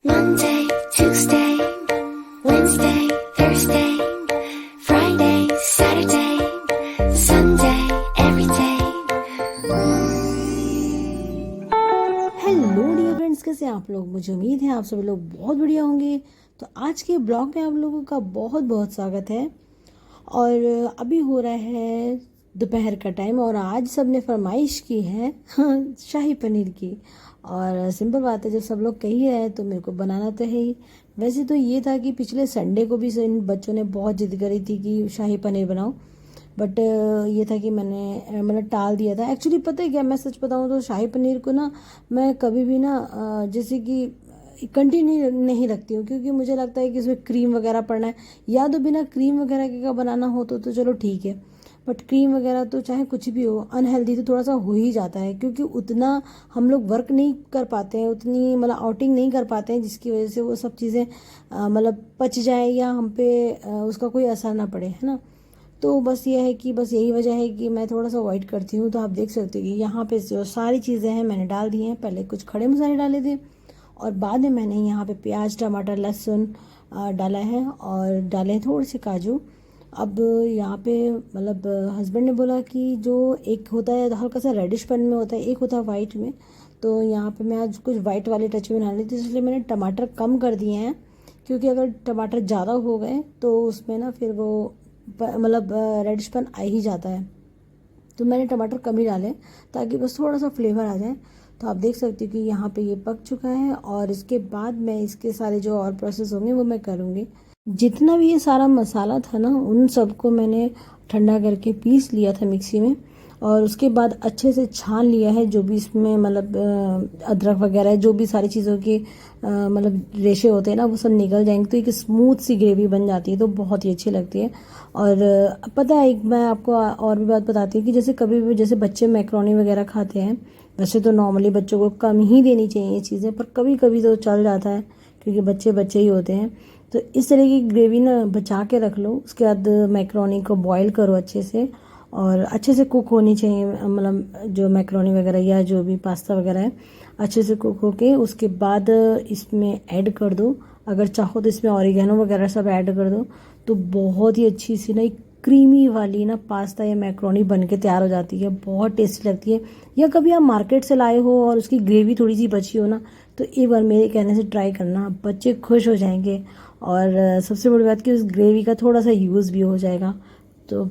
Monday, Tuesday, Wednesday, Thursday, Friday, Saturday, Sunday, every day. Hello dear friends, कैसे हैं आप लोग। मुझे उम्मीद है आप सभी लोग बहुत बढ़िया होंगे। तो आज के ब्लॉग में आप लोगों का बहुत बहुत स्वागत है। और अभी हो रहा है दोपहर का टाइम और आज सब ने फरमाइश की है शाही पनीर की। और सिंपल बात है, जब सब लोग कही रहे हैं तो मेरे को बनाना तो है ही। वैसे तो ये था कि पिछले संडे को भी इन बच्चों ने बहुत जिद करी थी कि शाही पनीर बनाओ, बट ये था कि मैंने मतलब टाल दिया था। एक्चुअली पता है क्या, मैं सच बताऊँ तो शाही पनीर को ना मैं कभी भी ना जैसे कि कंटिन्यू नहीं रखती हूँ, क्योंकि मुझे लगता है कि इसमें क्रीम वगैरह पड़ना है, या तो बिना क्रीम वगैरह के का बनाना हो तो चलो ठीक है, बट क्रीम वगैरह तो चाहे कुछ भी हो, अनहेल्दी तो थोड़ा सा हो ही जाता है, क्योंकि उतना हम लोग वर्क नहीं कर पाते हैं, उतनी मतलब आउटिंग नहीं कर पाते हैं, जिसकी वजह से वो सब चीज़ें मतलब पच जाए या हम पे उसका कोई असर ना पड़े, है ना। तो बस ये है कि बस यही वजह है कि मैं थोड़ा सा अवॉइड करती हूँ। तो आप देख सकते हो कि यहाँ पे जो सारी चीज़ें हैं मैंने डाल दी हैं। पहले कुछ खड़े मसाले डाले थे और बाद में मैंने यहाँ पे प्याज, टमाटर, लहसुन डाला है और डाले हैं थोड़े से काजू। अब यहाँ पे मतलब हस्बैंड ने बोला कि जो एक होता है हल्का सा रेडिशपन में होता है, एक होता है वाइट में, तो यहाँ पे मैं आज कुछ वाइट वाले टच में बना रही थी, इसलिए मैंने टमाटर कम कर दिए हैं, क्योंकि अगर टमाटर ज़्यादा हो गए तो उसमें ना फिर वो मतलब रेडिशपन आ ही जाता है। तो मैंने टमाटर कम ही डाले ताकि बस थोड़ा सा फ्लेवर आ जाए। तो आप देख सकते हो कि यहाँ पे ये पक चुका है और इसके बाद मैं इसके सारे जो और प्रोसेस होंगे वो मैं करूँगी। जितना भी ये सारा मसाला था ना, उन सबको मैंने ठंडा करके पीस लिया था मिक्सी में, और उसके बाद अच्छे से छान लिया है। जो भी इसमें मतलब अदरक वगैरह है, जो भी सारी चीज़ों के मतलब रेशे होते हैं ना, वो सब निकल जाएंगे तो एक स्मूथ सी ग्रेवी बन जाती है, तो बहुत ही अच्छी लगती है। और पता है, एक मैं आपको और भी बात बताती हूँ कि जैसे कभी भी जैसे बच्चे मैक्रोनी वगैरह खाते हैं, वैसे तो नॉर्मली बच्चों को कम ही देनी चाहिए ये चीज़ें, पर कभी कभी तो चल जाता है, क्योंकि बच्चे बच्चे ही होते हैं। तो इस तरह की ग्रेवी ना बचा के रख लो। उसके बाद मैक्रोनी को बॉईल करो अच्छे से, और अच्छे से कुक होनी चाहिए, मतलब जो मैक्रोनी वगैरह या जो भी पास्ता वगैरह है अच्छे से कुक होके उसके बाद इसमें ऐड कर दो। अगर चाहो तो इसमें ऑरिगेनो वगैरह सब ऐड कर दो, तो बहुत ही अच्छी सी ना एक क्रीमी वाली ना पास्ता या मैक्रोनी बन के तैयार हो जाती है, बहुत टेस्टी लगती है। या कभी आप मार्केट से लाए हो और उसकी ग्रेवी थोड़ी सी बची हो ना, तो एक बार मेरे कहने से ट्राई करना, बच्चे खुश हो जाएंगे। और सबसे बड़ी बात कि उस ग्रेवी का थोड़ा सा यूज़ भी हो जाएगा। तो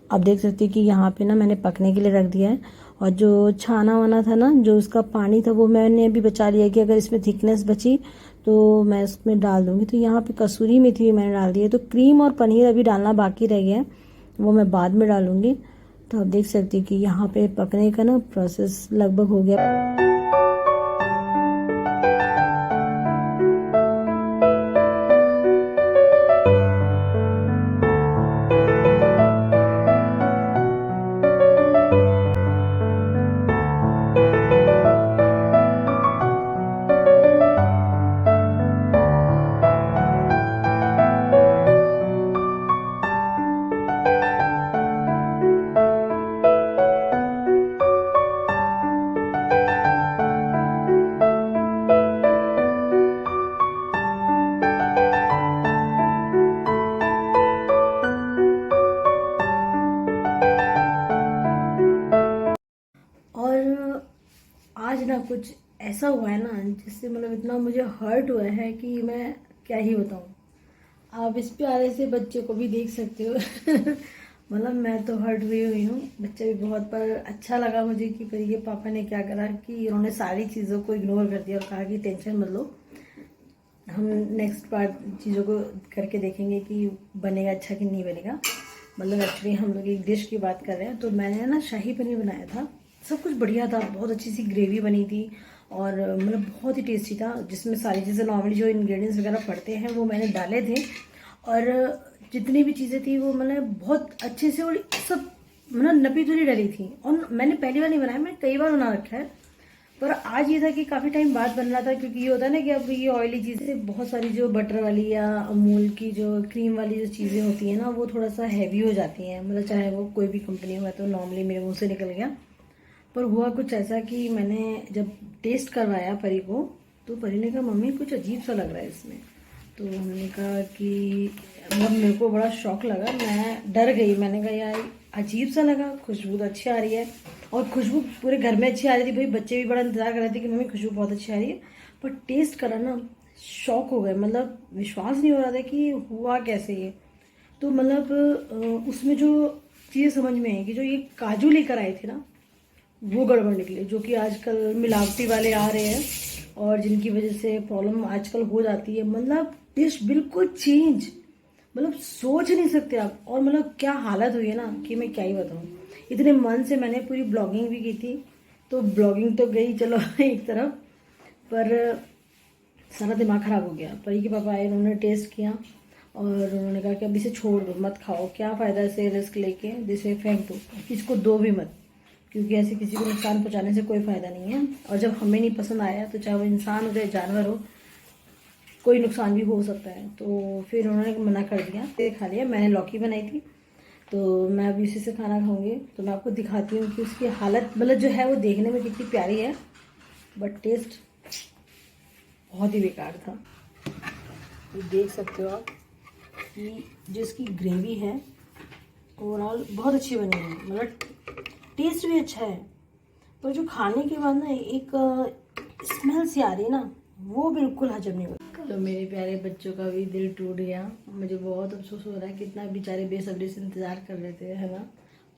आप देख सकते हैं कि यहाँ पे ना मैंने पकने के लिए रख दिया है, और जो छाना वाना था ना, जो उसका पानी था, वो मैंने अभी बचा लिया कि अगर इसमें थिकनेस बची तो मैं इसमें डाल दूँगी। तो यहाँ पे कसूरी मेथी मैंने डाल दी है। तो क्रीम और पनीर अभी डालना बाकी रह गया है, वो मैं बाद में डालूँगी। तो आप देख सकते हैं कि यहाँ पे पकने का ना प्रोसेस लगभग हो गया। और आज ना कुछ ऐसा हुआ है ना, जिससे मतलब इतना मुझे हर्ट हुआ है कि मैं क्या ही बताऊँ। आप इस प्यारे से बच्चे को भी देख सकते हो मतलब मैं तो हर्ट हुई हूँ, बच्चे भी बहुत, पर अच्छा लगा मुझे कि पर ये पापा ने क्या करा कि उन्होंने सारी चीज़ों को इग्नोर कर दिया और कहा कि टेंशन मत लो, हम नेक्स्ट पार्ट चीज़ों को करके देखेंगे कि बनेगा अच्छा कि नहीं बनेगा। मतलब एक्चुअली हम लोग एक डिश की बात कर रहे हैं। तो मैंने ना शाही पनीर बनाया था, सब कुछ बढ़िया था, बहुत अच्छी सी ग्रेवी बनी थी और मतलब बहुत ही टेस्टी था, जिसमें सारी चीज़ें नॉर्मली जो इंग्रेडिएंट्स वगैरह पड़ते हैं वो मैंने डाले थे, और जितनी भी चीज़ें थी वो मतलब बहुत अच्छे से, और सब मतलब नपी तुली डली थी। और मैंने पहली बार नहीं बनाया, मैंने कई बार बना रखा है, पर आज ये था कि काफ़ी टाइम बाद बन रहा था, क्योंकि ये होता है ना कि अब ये ऑयली चीज़ें, बहुत सारी जो बटर वाली या अमूल की जो क्रीम वाली जो चीज़ें होती हैं ना, वो थोड़ा सा हैवी हो जाती हैं, मतलब चाहे वो कोई भी कंपनी हो। तो नॉर्मली मेरे मुंह से निकल गया, पर हुआ कुछ ऐसा कि मैंने जब टेस्ट करवाया परी को, तो परी ने कहा मम्मी कुछ अजीब सा लग रहा है इसमें। तो हमने कहा कि मतलब मेरे को बड़ा शौक लगा, मैं डर गई। मैंने कहा यार अजीब सा लगा, खुशबू तो अच्छी आ रही है और खुशबू पूरे घर में अच्छी आ रही थी। भाई बच्चे भी बड़ा इंतजार कर रहे थे कि मम्मी खुशबू बहुत अच्छी आ रही है। पर टेस्ट करा ना, शौक हो गए, मतलब विश्वास नहीं हो रहा था कि हुआ कैसे ये। तो मतलब उसमें जो चीज़ें समझ में आई कि जो ये काजू लेकर आए थे ना, वो गड़बड़ निकले, जो कि आजकल मिलावटी वाले आ रहे हैं और जिनकी वजह से प्रॉब्लम आजकल हो जाती है। मतलब डिश बिल्कुल चेंज, मतलब सोच नहीं सकते आप। और मतलब क्या हालत हुई है ना कि मैं क्या ही बताऊँ। इतने मन से मैंने पूरी ब्लॉगिंग भी की थी, तो ब्लॉगिंग तो गई चलो एक तरफ, पर सारा दिमाग ख़राब हो गया। परी के पापा आए, उन्होंने टेस्ट किया और उन्होंने कहा कि अब इसे छोड़ दो, मत खाओ, क्या फ़ायदा इसे रिस्क लेके, जिसे फेंक दो, इसको दो भी मत, क्योंकि ऐसे किसी को नुकसान पहुंचाने से कोई फ़ायदा नहीं है। और जब हमें नहीं पसंद आया तो चाहे वो इंसान हो चाहे जानवर हो, कोई नुकसान भी हो सकता है। तो फिर उन्होंने मना कर दिया, फिर खा लिया। मैंने लौकी बनाई थी तो मैं अभी उसी से खाना खाऊंगी। तो मैं आपको दिखाती हूँ कि उसकी हालत मतलब जो है वो देखने में कितनी प्यारी है, बट टेस्ट बहुत ही बेकार था। तो देख सकते हो आप कि जो इसकी ग्रेवी है ओवरऑल बहुत अच्छी बनी है, मतलब टेस्ट भी अच्छा है, पर जो खाने के बाद ना एक स्मेल सी आ रही है ना, वो बिल्कुल हजम नहीं होती। तो मेरे प्यारे बच्चों का भी दिल टूट गया। मुझे बहुत अफसोस हो रहा है, कितना बेचारे बेसब्री से इंतज़ार कर रहे थे, है ना।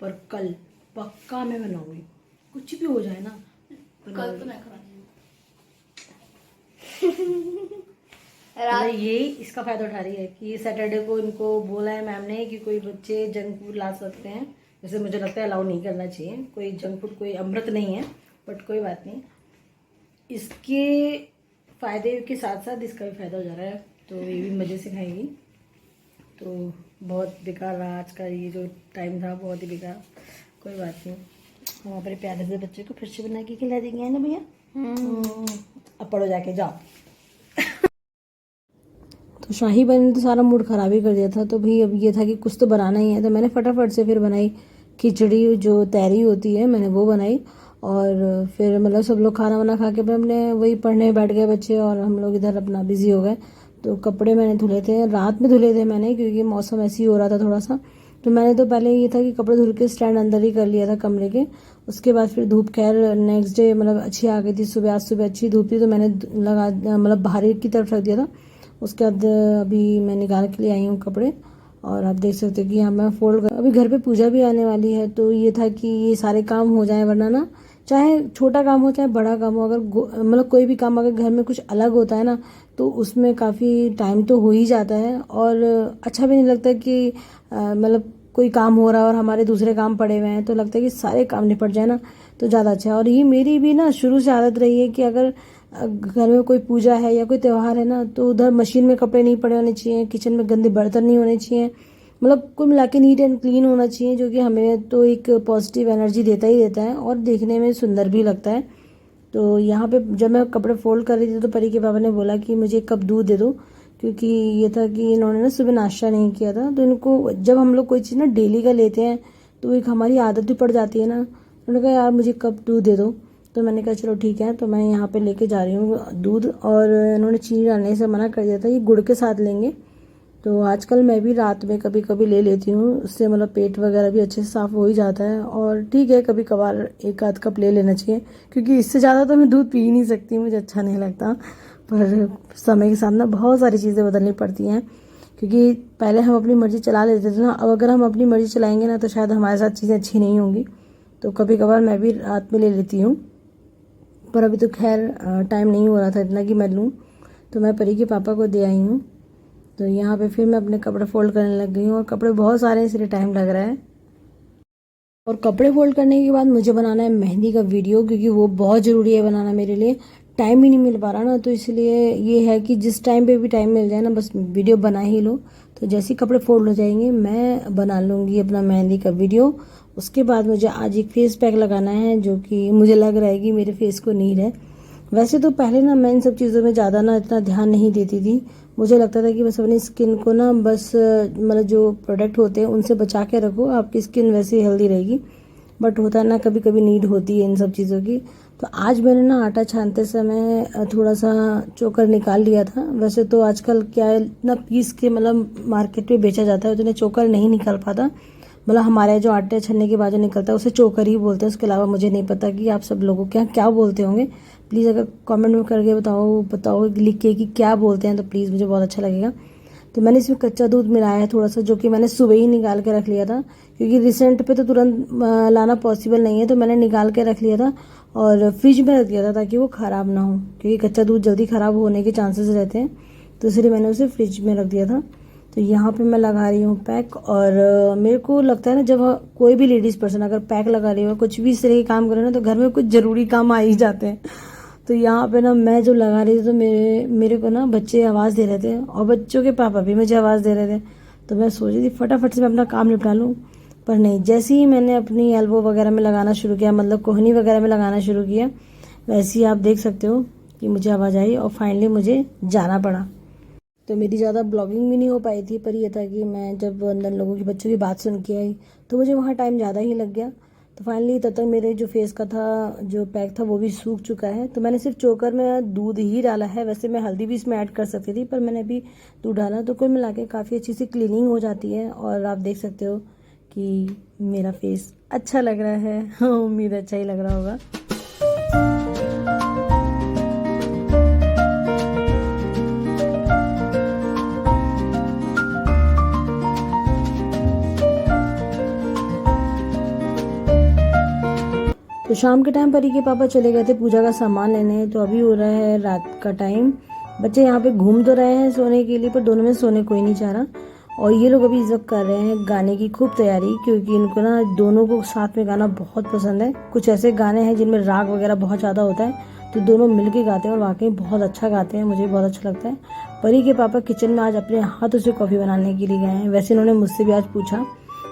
पर कल पक्का मैं बनाऊंगी, कुछ भी हो जाए ना। कल तो मैं खा मतलब ये इसका फ़ायदा उठा रही है कि सैटरडे को इनको बोला है मैम ने कि कोई बच्चे जंक फूड ला सकते हैं। वैसे मुझे लगता है अलाउ नहीं करना चाहिए, कोई जंक फूड कोई अमृत नहीं है, बट कोई बात नहीं। इसके फ़ायदे के साथ साथ इसका भी फ़ायदा हो जा रहा है, तो ये भी मज़े से खाएंगी। तो बहुत बेकार रहा आज का ये जो टाइम था, बहुत ही बेकार। कोई बात नहीं, हम अपने प्यारे से बच्चे को फिर से बना के खिला देंगे, है ना भैया। अब पढ़ो जाके, जाओ। तो शाही पनीर तो सारा मूड ख़राब ही कर दिया था। तो भाई अब ये था कि कुछ तो बनाना ही है, तो मैंने फटाफट से फिर बनाई खिचड़ी, जो तैरी होती है, मैंने वो बनाई। और फिर मतलब सब लोग खाना वाना खा के फिर हमने वही पढ़ने बैठ गए बच्चे, और हम लोग इधर अपना बिजी हो गए। तो कपड़े मैंने धुले थे, रात में धुले थे मैंने, क्योंकि मौसम ऐसे ही हो रहा था थोड़ा सा। तो मैंने तो पहले ये था कि कपड़े धुल के स्टैंड अंदर ही कर लिया था कमरे के। उसके बाद फिर धूप खैर नेक्स्ट डे मतलब अच्छी आ गई थी, सुबह आज सुबह अच्छी धूप थी, तो मैंने लगा मतलब बाहर की तरफ रख दिया था। उसके बाद अभी मैं निकाल के लिए आई हूँ कपड़े, और आप देख सकते हो कि यहाँ मैं फोल्ड अभी घर पे पूजा भी आने वाली है, तो ये था कि ये सारे काम हो जाए, वरना ना चाहे छोटा काम हो चाहे बड़ा काम हो, अगर मतलब कोई भी काम अगर घर में कुछ अलग होता है ना, तो उसमें काफ़ी टाइम तो हो ही जाता है, और अच्छा भी नहीं लगता कि मतलब कोई काम हो रहा है और हमारे दूसरे काम पड़े हुए हैं, तो लगता है कि सारे काम निपट जाए ना तो ज़्यादा अच्छा है। और ये मेरी भी ना शुरू से आदत रही है कि अगर घर में कोई पूजा है या कोई त्यौहार है ना, तो उधर मशीन में कपड़े नहीं पड़े होने चाहिए, किचन में गंदे बर्तन नहीं होने चाहिए, मतलब कुल मिला के नीट एंड क्लीन होना चाहिए, जो कि हमें तो एक पॉजिटिव एनर्जी देता ही देता है और देखने में सुंदर भी लगता है। तो यहाँ पे जब मैं कपड़े फोल्ड कर रही थी तो परी के पापा ने बोला कि मुझे एक कप दूध दे दो, क्योंकि ये था कि इन्होंने ना सुबह नाश्ता नहीं किया था। तो इनको जब हम लोग कोई चीज़ ना डेली का लेते हैं तो एक हमारी आदत भी पड़ जाती है ना। उन्होंने कहा यार मुझे कप दूध दे दो, तो मैंने कहा चलो ठीक है। तो मैं यहाँ पे लेके जा रही हूँ दूध, और इन्होंने चीनी डालने से मना कर दिया था, ये गुड़ के साथ लेंगे। तो आजकल मैं भी रात में कभी कभी ले लेती हूँ, उससे मतलब पेट वगैरह भी अच्छे से साफ़ हो ही जाता है। और ठीक है, कभी कभार एक आध कप ले लेना चाहिए, क्योंकि इससे ज़्यादा तो मैं दूध पी ही नहीं सकती, मुझे अच्छा नहीं लगता। पर समय के साथ ना बहुत सारी चीज़ें बदलनी पड़ती हैं, क्योंकि पहले हम अपनी मर्ज़ी चला लेते थे ना, अब अगर हम अपनी मर्ज़ी चलाएंगे ना तो शायद हमारे साथ चीज़ें अच्छी नहीं होंगी। तो कभी कभार मैं भी रात में ले लेती हूँ, पर अभी तो खैर टाइम नहीं हो रहा था इतना कि मैं लूँ। तो मैं परी के पापा को दे आई हूँ। तो यहाँ पे फिर मैं अपने कपड़े फोल्ड करने लग गई हूँ, और कपड़े बहुत सारे हैं इसलिए टाइम लग रहा है। और कपड़े फोल्ड करने के बाद मुझे बनाना है मेहंदी का वीडियो, क्योंकि वो बहुत ज़रूरी है बनाना, मेरे लिए टाइम ही नहीं मिल पा रहा ना। तो इसलिए ये है कि जिस टाइम पे भी टाइम मिल जाए ना, बस वीडियो बना ही लो। तो जैसे ही कपड़े फोल्ड हो जाएंगे मैं बना लूँगी अपना मेहंदी का वीडियो। उसके बाद मुझे आज एक फेस पैक लगाना है, जो कि मुझे लग रहा है कि मेरे फेस को नीड है। वैसे तो पहले ना मैं इन सब चीज़ों में ज़्यादा ना इतना ध्यान नहीं देती थी, मुझे लगता था कि बस अपनी स्किन को ना बस मतलब जो प्रोडक्ट होते हैं उनसे बचा के रखो, आपकी स्किन वैसे ही हेल्दी रहेगी। बट होता है ना, कभी कभी नीड होती है इन सब चीज़ों की। तो आज मैंने ना आटा छानते समय थोड़ा सा चोकर निकाल लिया था। वैसे तो आजकल क्या है, इतना पीस के मतलब मार्केट में बेचा जाता है, उतने चोकर नहीं निकल पाता। मतलब हमारे जो आटे छनने के बाद जो निकलता है उसे चोकर ही बोलते हैं। उसके अलावा मुझे नहीं पता कि आप सब लोगों के यहाँ क्या बोलते होंगे। प्लीज़ अगर कमेंट में करके बताओ लिख के कि क्या बोलते हैं, तो प्लीज़ मुझे बहुत अच्छा लगेगा। तो मैंने इसमें कच्चा दूध मिलाया है थोड़ा सा, जो कि मैंने सुबह ही निकाल के रख लिया था, क्योंकि रिसेंट पे तो तुरंत लाना पॉसिबल नहीं है। तो मैंने निकाल के रख लिया था और फ्रिज में रख दिया था ताकि वो ख़राब ना हो, क्योंकि कच्चा दूध जल्दी ख़राब होने के चांसेस रहते हैं। तो इसलिए मैंने उसे फ्रिज में रख दिया था। तो यहाँ पे मैं लगा रही हूँ पैक। और मेरे को लगता है ना, जब कोई भी लेडीज़ पर्सन अगर पैक लगा रही हो, कुछ भी इस तरह के काम करे ना, तो घर में कुछ ज़रूरी काम आ ही जाते हैं। तो यहाँ पे ना मैं जो लगा रही थी, तो मेरे को ना बच्चे आवाज़ दे रहे थे और बच्चों के पापा भी मुझे आवाज़ दे रहे थे। तो मैं सोच रही थी फटाफट से मैं अपना काम निपटा लूँ, पर नहीं, जैसे ही मैंने अपनी एल्बो वगैरह में लगाना शुरू किया, मतलब कोहनी वगैरह में लगाना शुरू किया, वैसे ही आप देख सकते हो कि मुझे आवाज़ आई और फाइनली मुझे जाना पड़ा। तो मेरी ज़्यादा ब्लॉगिंग भी नहीं हो पाई थी, पर यह था कि मैं जब अंदर लोगों की बच्चों की बात सुन के आई तो मुझे वहाँ टाइम ज़्यादा ही लग गया। तो फाइनली तब तक मेरे जो फेस का था जो पैक था वो भी सूख चुका है। तो मैंने सिर्फ चोकर में दूध ही डाला है। वैसे मैं हल्दी भी इसमें ऐड कर सकती थी, पर मैंने अभी दूध डाला। तो कुल मिला के काफ़ी अच्छी सी क्लीनिंग हो जाती है और आप देख सकते हो कि मेरा फेस अच्छा लग रहा है। उम्मीद अच्छा ही लग रहा होगा। तो शाम के टाइम परी के पापा चले गए थे पूजा का सामान लेने। तो अभी हो रहा है रात का टाइम। बच्चे यहाँ पे घूम तो रहे हैं सोने के लिए, पर दोनों में सोने कोई नहीं चाह रहा। और ये लोग अभी इस वक्त कर रहे हैं गाने की खूब तैयारी, क्योंकि इनको ना दोनों को साथ में गाना बहुत पसंद है। कुछ ऐसे गाने हैं जिनमें राग वगैरह बहुत ज़्यादा होता है, तो दोनों मिलके गाते हैं और वाकई बहुत अच्छा गाते हैं। मुझे बहुत अच्छा लगता है। परी के पापा किचन में आज अपने हाथों से कॉफ़ी बनाने के लिए गए हैं। वैसे इन्होंने मुझसे भी आज पूछा,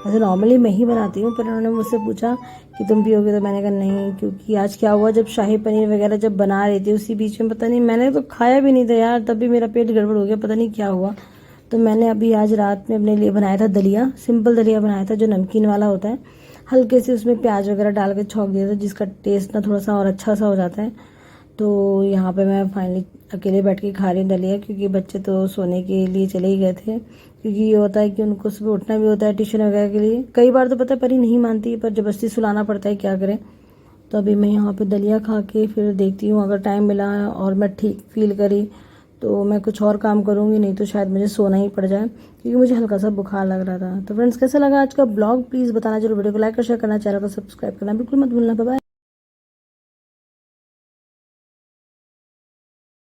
वैसे नॉर्मली मैं ही बनाती हूँ, पर उन्होंने मुझसे पूछा कि तुम पियोगे, तो मैंने कहा नहीं, क्योंकि आज क्या हुआ, जब शाही पनीर वगैरह जब बना रही थी उसी बीच में पता नहीं, मैंने तो खाया भी नहीं था यार, तब भी मेरा पेट गड़बड़ हो गया, पता नहीं क्या हुआ। तो मैंने अभी आज रात में अपने लिए बनाया था दलिया, सिंपल दलिया बनाया था जो नमकीन वाला होता है। हल्के से उसमें प्याज वगैरह डाल के छौंक दिया था, जिसका टेस्ट ना थोड़ा सा और अच्छा सा हो जाता है। तो यहाँ पे मैं फाइनली अकेले बैठ के खा रही हूँ दलिया, क्योंकि बच्चे तो सोने के लिए चले ही गए थे। क्योंकि ये होता है कि उनको सुबह उठना भी होता है ट्यूशन वगैरह के लिए। कई बार तो पता है परी नहीं मानती, पर जबरदस्ती सुलाना पड़ता है, क्या करें। तो अभी मैं यहाँ पे दलिया खा के फिर देखती हूँ, अगर टाइम मिला और मैं ठीक फील करी तो मैं कुछ और काम करूँगी, नहीं तो शायद मुझे सोना ही पड़ जाए, क्योंकि मुझे हल्का सा बुखार लग रहा था। तो फ्रेंड्स, कैसा लगा आज का ब्लॉग प्लीज़ बताना जरूर। वीडियो को लाइक और शेयर करना, चैनल को सब्सक्राइब करना बिल्कुल मत भूलना। Bye bye.